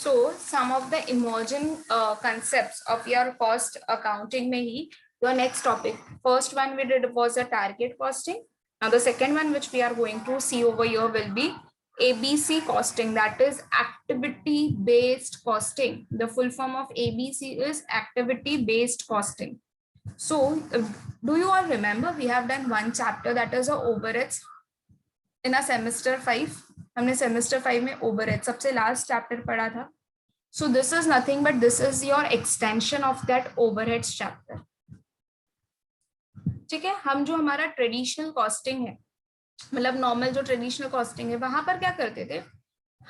So some of the emerging concepts of your cost accounting में ही your next topic. First one we did was a target costing. Now the second one which we are going to see over here will be ABC costing, that is activity based costing. The full form of ABC is activity based costing. So do you all remember we have done one chapter that is a overheads in a semester 5. हमने semester 5 में overhead सबसे last chapter पढ़ा था. So this is nothing but this is your extension of that overheads chapter. ठीक है, हम जो हमारा ट्रेडिशनल कॉस्टिंग है, मतलब नॉर्मल जो ट्रेडिशनल कॉस्टिंग है, वहां पर क्या करते थे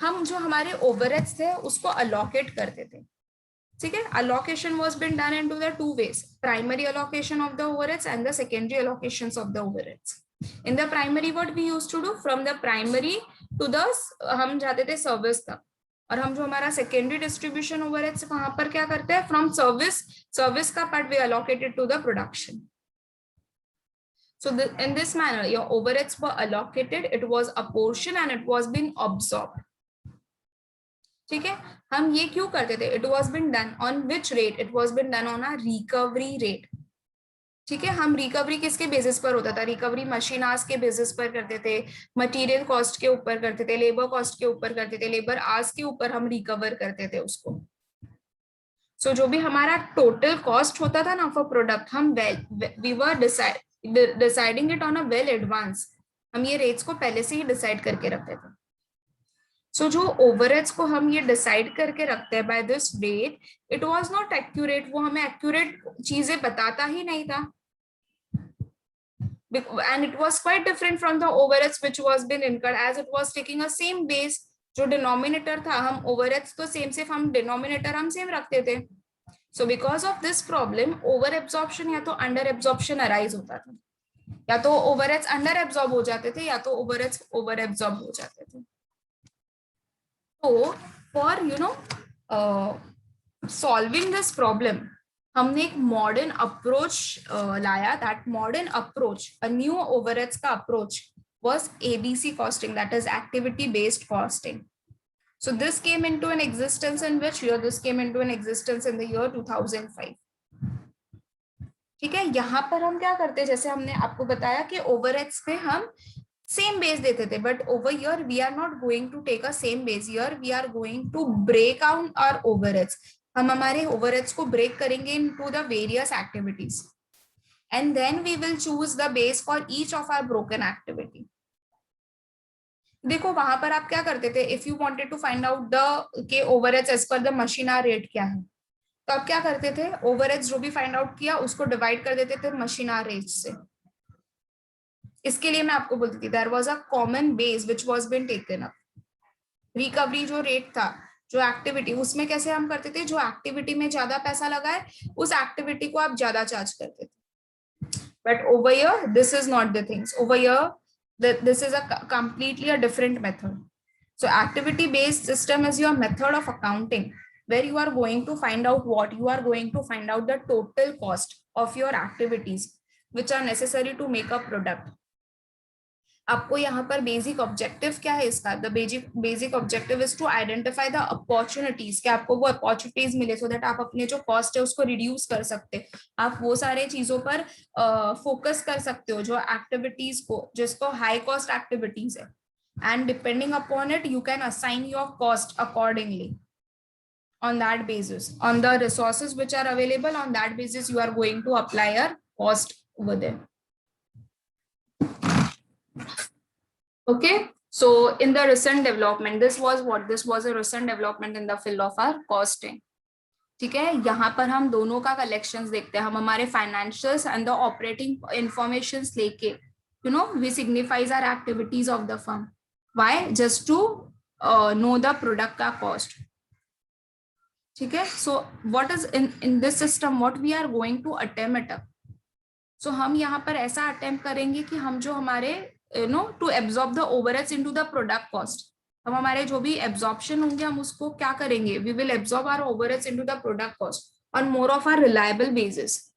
हम, जो हमारे ओवरहेड्स थे उसको अलोकेट करते थे. ठीक है, allocation was been done into the two ways: primary allocation of the overheads and the secondary allocations of the overheads. In the primary, what we used to do, from the primary to the हम जाते थे service तक, और हम जो हमारा secondary distribution overheads वहां पर क्या करते हैं, फ्रॉम सर्विस का part we allocated to the production. So in this manner your overheads were allocated, it was apportioned and it was being absorbed. ठीक है, हम ये क्यों करते थे? It was been done on which rate? It was been done on a recovery rate. ठीक है, हम रिकवरी किसके बेसिस पर होता था? रिकवरी मशीन आवर्स के बेसिस पर करते थे, मटेरियल कॉस्ट के ऊपर करते थे, लेबर कॉस्ट के ऊपर करते थे, लेबर आवर्स के ऊपर हम रिकवर करते थे उसको. सो जो भी हमारा टोटल कॉस्ट होता था ना फॉर प्रोडक्ट, हम we were deciding it on a well advance. हम ये रेट्स को पहले से ही डिसाइड करके रखते थे. सो जो ओवरहेड्स को हम ये डिसाइड करके रखते हैं by this rate, it was not accurate. वो हमें एक्यूरेट चीजें बताता ही नहीं था. And it was quite different from the overheads which was been incurred, as it was taking a same base. जो डिनोमिनेटर था, हम ओवरहेड्स तो सेम, सिर्फ हम डिनोमिनेटर हम सेम रखते थे. So because of this problem over absorption या तो अंडर एब्जॉर्प्शन अराइज होता था. या तो ओवरहेड्स अंडर एब्जॉर्ब हो जाते थे या तो ओवरहेड्स ओवर एब्जॉर्ब हो जाते थे. तो फॉर सॉल्विंग दिस प्रॉब्लम हमने एक मॉडर्न अप्रोच लाया. That modern approach, a new overheads का approach was ABC costing, that is activity based costing. So this came into an existence in which year? This came into an existence in the year 2005. ठीक है, यहाँ पर हम क्या करते हैं, जैसे हमने आपको बताया कि ओवरहेड्स पे हम सेम बेस देते थे, but over here we are not going to take a same base. Here we are going to break out our overheads. हम हमारे ओवरहेड्स को ब्रेक करेंगे into the various activities, and then we will choose the base for each of our broken activity. देखो वहां पर आप क्या करते थे, if you wanted to find out the के overheads as per the machine hour rate क्या है, तो आप क्या करते थे, ओवरहेड्स जो भी फाइंड आउट किया उसको डिवाइड कर देते थे मशीन आवर रेट से. इसके लिए मैं आपको बोलती थी there was a common base which was been taken up. Recovery जो रेट था, जो एक्टिविटी, उसमें कैसे हम करते थे, जो एक्टिविटी में ज्यादा पैसा लगा है उस एक्टिविटी को आप ज्यादा चार्ज करते थे. But over here, this is not the things. Over here, this is a completely a different method. So activity-based system is your method of accounting, where you are going to find out what you are going to find out the total cost of your activities, which are necessary to make a product. आपको यहाँ पर basic objective क्या है इसका? The basic objective is to identify the opportunities, कि आपको वो opportunities मिले सो दैट आप अपने जो कॉस्ट है उसको रिड्यूस कर सकते. आप वो सारे चीजों पर फोकस कर सकते हो जो एक्टिविटीज को, जिसको हाई कॉस्ट एक्टिविटीज है, and depending upon it you can assign your cost accordingly. On that basis, on the resources which are available, on that basis you are going to apply your cost over there. Okay, so in the recent development, this was a recent development in the field of our costing. ठीक है, यहाँ पर हम दोनों का collections देखते हैं. हम हमारे financials and the operating informations लेके, we signifies our activities of the firm. Why? Just to know the product का cost. ठीक है, so what is in this system, what we are going to attempt at? So हम यहाँ पर ऐसा attempt करेंगे कि हम जो हमारे to absorb the overheads into the product cost. हम हमारे जो भी absorption होंगे हम उसको क्या करेंगे, we will absorb our overheads into the product cost on more of a reliable basis,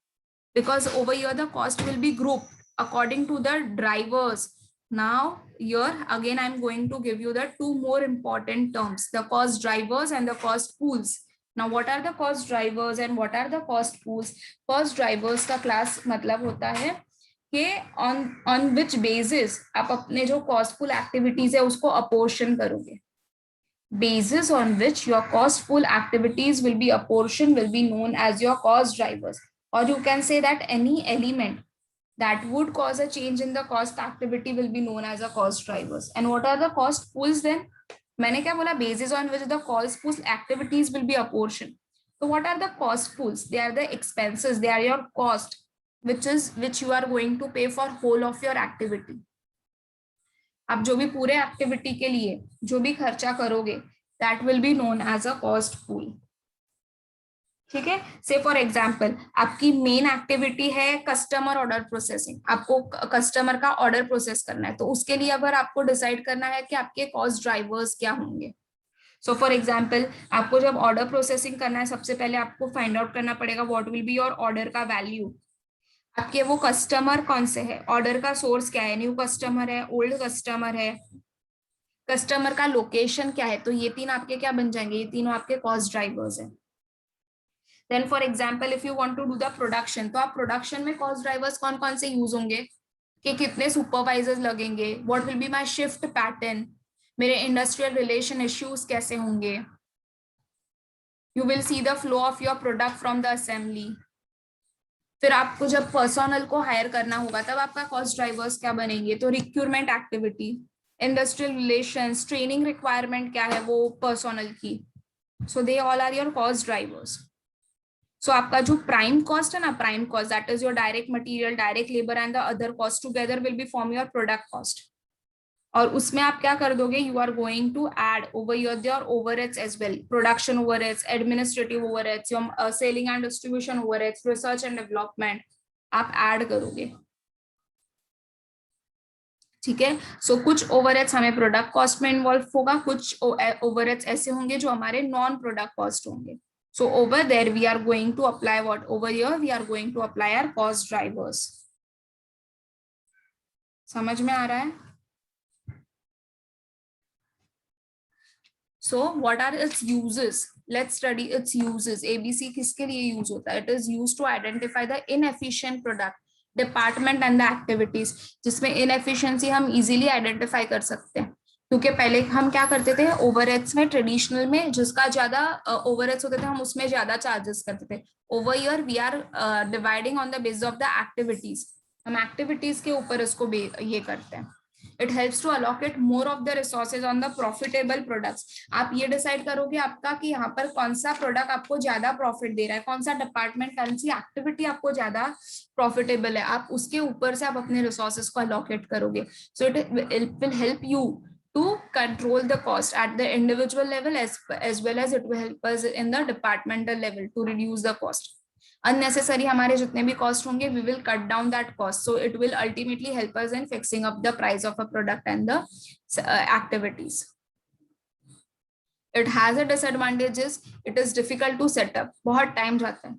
because over here the cost will be grouped according to the drivers, Now here again I'm going to give you the two more important terms, the cost drivers and the cost pools. Now what are the cost drivers and what are the cost pools? Cost drivers का class मतलब होता है कि on which basis आप अपने जो cost pool activities है उसको apportion करोगे. Basis on which your cost pool activities will be apportioned will be known as your cost drivers. Or you can say that any element that would cause a change in the cost activity will be known as a cost drivers. And what are the cost pools then? मैंने क्या बोला? Basis on which the cost pools activities will be apportioned. So what are the cost pools? They are the expenses, they are your cost, which you are going to pay for whole of your activity. आप जो भी पूरे activity के लिए जो भी खर्चा करोगे, that will be known as a cost pool. ठीक है. से फॉर एग्जाम्पल आपकी मेन एक्टिविटी है कस्टमर ऑर्डर प्रोसेसिंग, आपको कस्टमर का ऑर्डर प्रोसेस करना है, तो उसके लिए अगर आपको डिसाइड करना है कि आपके कॉस्ट ड्राइवर्स क्या होंगे. सो फॉर एग्जाम्पल आपको जब ऑर्डर प्रोसेसिंग करना है, सबसे पहले आपको फाइंड आउट करना पड़ेगा what will be your order का वैल्यू. आपके वो कस्टमर कौन से है, ऑर्डर का सोर्स क्या है, न्यू कस्टमर है, ओल्ड कस्टमर है, कस्टमर का लोकेशन क्या है. तो ये तीन आपके क्या बन जाएंगे, ये तीनों आपके कॉस्ट ड्राइवर्स हैं. Then for example if you want to do the production, तो आप प्रोडक्शन में कॉस्ट ड्राइवर्स कौन कौन से यूज होंगे, कि कितने सुपरवाइजर्स लगेंगे, what will be my shift pattern, मेरे इंडस्ट्रियल रिलेशन इश्यूज कैसे होंगे, you will see the flow of your product from the assembly. फिर आपको जब पर्सनल को हायर करना होगा तब आपका कॉस्ट ड्राइवर्स क्या बनेंगे, तो recruitment activity, industrial relations, training requirement क्या है वो पर्सनल की. So they all are your cost drivers. So आपका जो प्राइम कॉस्ट है ना, prime cost that is your direct material, direct labour and the other cost together will be form your product cost. और उसमें आप क्या कर दोगे, you are going to add over your overheads as well, production overheads, administrative overheads, your selling and distribution overheads, research and development आप add करोगे. ठीक है. सो कुछ ओवरहेड्स हमें प्रोडक्ट कॉस्ट में इन्वॉल्व होगा, कुछ ओवरहेड्स ऐसे होंगे जो हमारे नॉन प्रोडक्ट कॉस्ट होंगे. So over there we are going to apply what? Over here we are going to apply our cost drivers. समझ में आ रहा है? So what are its uses? Let's study its uses. ABC किसके लिए use होता है? It is used to identify the inefficient product, department and the activities. जिसमें inefficiency हम easily identify कर सकते हैं. क्योंकि पहले हम क्या करते थे, ओवरहेड्स में ट्रेडिशनल में जिसका ज्यादा ओवरहेड्स होते थे हम उसमें ज्यादा चार्जेस करते थे. Over here we are dividing on the basis of the activities, हम एक्टिविटीज के ऊपर इसको ये करते हैं. It helps to allocate more of the resources on the profitable products. आप ये डिसाइड करोगे आपका कि यहाँ पर कौन सा प्रोडक्ट आपको ज्यादा प्रॉफिट दे रहा है, कौन सा डिपार्टमेंट, कौन सी एक्टिविटी आपको ज्यादा प्रॉफिटेबल है, आप उसके ऊपर से आप अपने रिसोर्सेज को अलोकेट करोगे. So it will help you to control the cost at the individual level as well as it will help us in the departmental level to reduce the cost. Unnecessary हमारे जितने भी cost होंगे we will cut down that cost, so it will ultimately help us in fixing up the price of a product and the activities. It has a disadvantages, it is difficult to set up, बहुत time जाता है,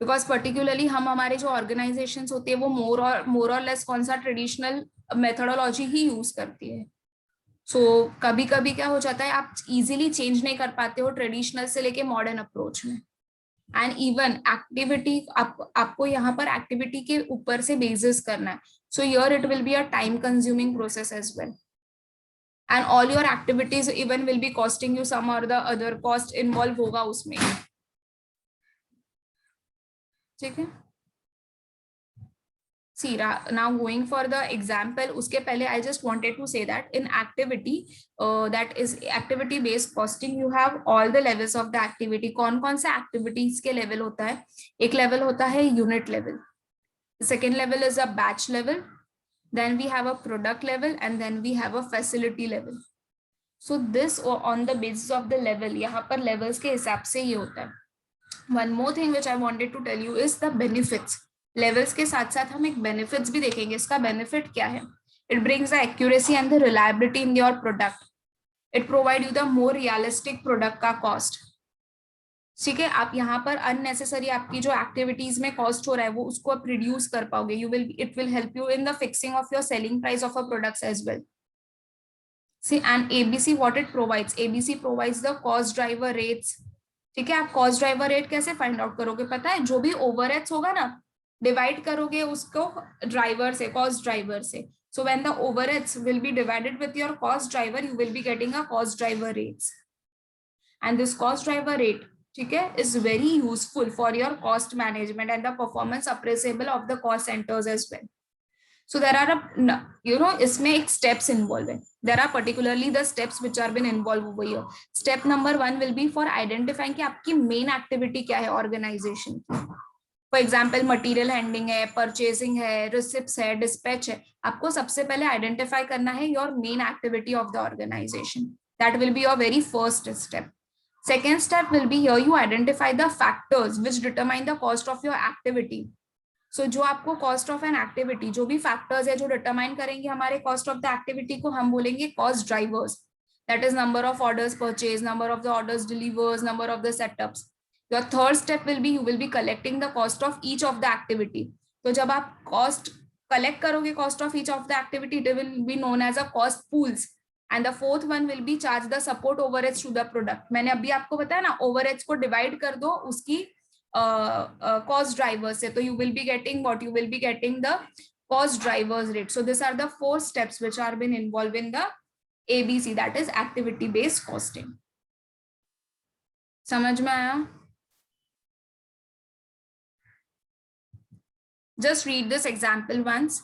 because particularly हम हमारे जो organizations होती है वो more or less कौन सा traditional methodology ही use करती है. सो कभी कभी क्या हो जाता है, आप इजीली चेंज नहीं कर पाते हो ट्रेडिशनल से लेके मॉडर्न अप्रोच में. एंड इवन एक्टिविटी आपको यहाँ पर एक्टिविटी के ऊपर से बेसिस करना है. So here it will be a time consuming process as well, and all your activities even will be costing you some और द अदर कॉस्ट इन्वॉल्व होगा उसमें. ठीक है. See, now going for the example, उसके पहले I just wanted to say that in activity, that is activity based costing, you have all the levels of the activity. कौन कौन से activities के level होता है? एक level होता है unit level, the second level is a batch level, then we have a product level, and then we have a facility level. So this on the basis of the level, यहाँ पर levels के हिसाब से ये होता है. One more thing which I wanted to tell you is the benefits. Levels के साथ साथ हम एक बेनिफिट्स भी देखेंगे. इसका बेनिफिट क्या है? It brings the accuracy and the reliability in your product. It provide you the more realistic product का कॉस्ट. ठीक है, आप यहाँ पर अननेसेसरी आपकी जो एक्टिविटीज में कॉस्ट हो रहा है वो उसको आप रिड्यूस कर पाओगे. You will, it will help you in the fixing of your selling price of a products as well. See, and ABC what it provides, ABC provides the cost driver rates. ठीक है, आप cost driver rate कैसे find out करोगे? पता है, जो भी overheads होगा ना, डिवाइड करोगे उसको ड्राइवर से, कॉस्ट ड्राइवर से. So when the overheads will be divided with your cost driver, you will be getting a cost driver rates. And this cost driver rate, ठीक है, is very useful for your cost management and the performance appraisable of the cost centres as well. So there are इसमें एक steps involved है. There are particularly the steps which are been involved over here. Step number 1 will be for identifying कि आपकी main activity क्या है organization की. For example, material handling है, purchasing है, receipts है, dispatch है. आपको सबसे पहले identify करना है your main activity of the organization. That will be your very first step. Second step will be here you identify the factors which determine the cost of your activity. सो जो आपको cost of an activity, जो भी factors है जो determine करेंगे हमारे cost of the activity को, हम बोलेंगे cost drivers. That is number of orders purchase, number of the orders delivers, number of the setups. Your third step will be you will be collecting the cost of each of the activity. तो जब आप cost collect करोगे cost of each of the activity, it will be known as a cost pools. And the fourth one will be charge the support overheads to the product. मैंने अभी आपको बताया ना, overheads को डिवाइड कर दो उसकी cost drivers से, तो you will be getting what? You will be getting the cost drivers rate. So these are the 4 steps which are been involved in the ABC, that is activity based costing. समझ में आया? Just read this example once.